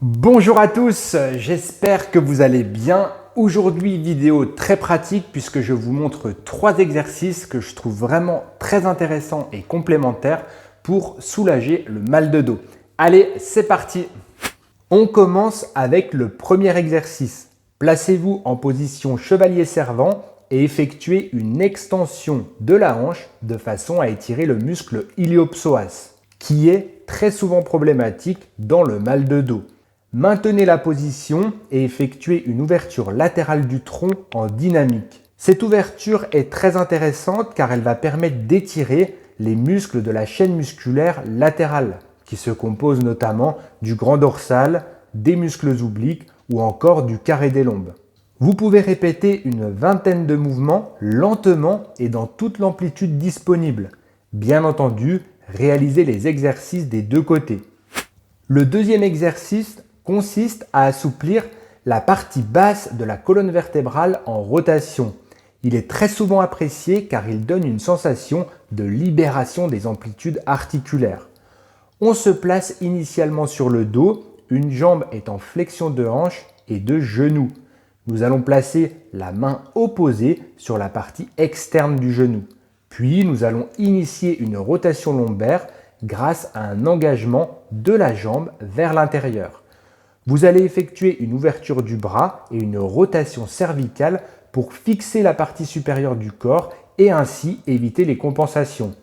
Bonjour à tous, j'espère que vous allez bien. Aujourd'hui, vidéo très pratique puisque je vous montre 3 exercices que je trouve vraiment très intéressants et complémentaires pour soulager le mal de dos. Allez, c'est parti! On commence avec le premier exercice. Placez-vous en position chevalier servant et effectuez une extension de la hanche de façon à étirer le muscle iliopsoas, qui est très souvent problématique dans le mal de dos. Maintenez la position et effectuez une ouverture latérale du tronc en dynamique. Cette ouverture est très intéressante car elle va permettre d'étirer les muscles de la chaîne musculaire latérale, qui se compose notamment du grand dorsal, des muscles obliques ou encore du carré des lombes. Vous pouvez répéter une vingtaine de mouvements lentement et dans toute l'amplitude disponible. Bien entendu, réalisez les exercices des deux côtés. Le deuxième exercice consiste à assouplir la partie basse de la colonne vertébrale en rotation. Il est très souvent apprécié car il donne une sensation de libération des amplitudes articulaires. On se place initialement sur le dos, une jambe est en flexion de hanche et de genou. Nous allons placer la main opposée sur la partie externe du genou. Puis nous allons initier une rotation lombaire grâce à un engagement de la jambe vers l'intérieur. Vous allez effectuer une ouverture du bras et une rotation cervicale pour fixer la partie supérieure du corps et ainsi éviter les compensations.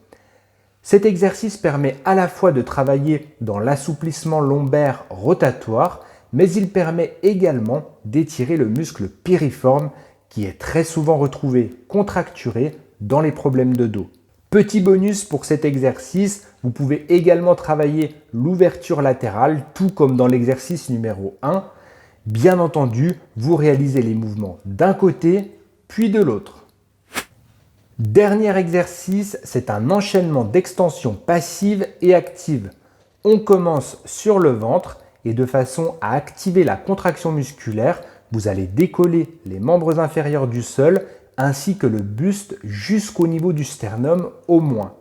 Cet exercice permet à la fois de travailler dans l'assouplissement lombaire rotatoire, mais il permet également d'étirer le muscle piriforme qui est très souvent retrouvé contracturé dans les problèmes de dos. Petit bonus pour cet exercice, vous pouvez également travailler l'ouverture latérale, tout comme dans l'exercice numéro 1. Bien entendu, vous réalisez les mouvements d'un côté, puis de l'autre. Dernier exercice, c'est un enchaînement d'extensions passives et actives. On commence sur le ventre et de façon à activer la contraction musculaire, vous allez décoller les membres inférieurs du sol ainsi que le buste jusqu'au niveau du sternum au moins.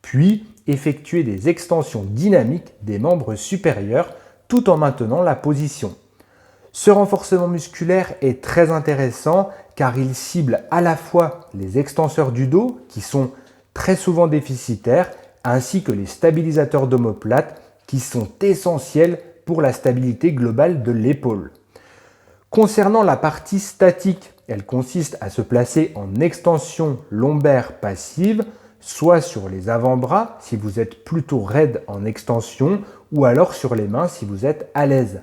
Puis, effectuez des extensions dynamiques des membres supérieurs tout en maintenant la position. Ce renforcement musculaire est très intéressant car il cible à la fois les extenseurs du dos qui sont très souvent déficitaires ainsi que les stabilisateurs d'omoplate qui sont essentiels pour la stabilité globale de l'épaule. Concernant la partie statique, elle consiste à se placer en extension lombaire passive, soit sur les avant-bras si vous êtes plutôt raide en extension, ou alors sur les mains si vous êtes à l'aise.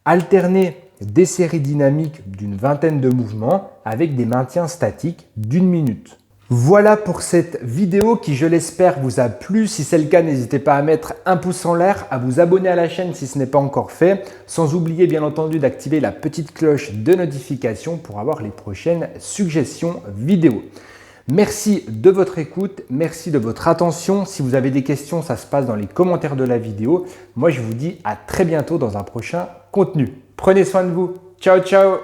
Alternez des séries dynamiques d'une vingtaine de mouvements avec des maintiens statiques d'1 minute. Voilà pour cette vidéo qui, je l'espère, vous a plu. Si c'est le cas, n'hésitez pas à mettre un pouce en l'air, à vous abonner à la chaîne si ce n'est pas encore fait, sans oublier bien entendu d'activer la petite cloche de notification pour avoir les prochaines suggestions vidéo. Merci de votre écoute, merci de votre attention. Si vous avez des questions, ça se passe dans les commentaires de la vidéo. Moi, je vous dis à très bientôt dans un prochain contenu. Prenez soin de vous. Ciao, ciao!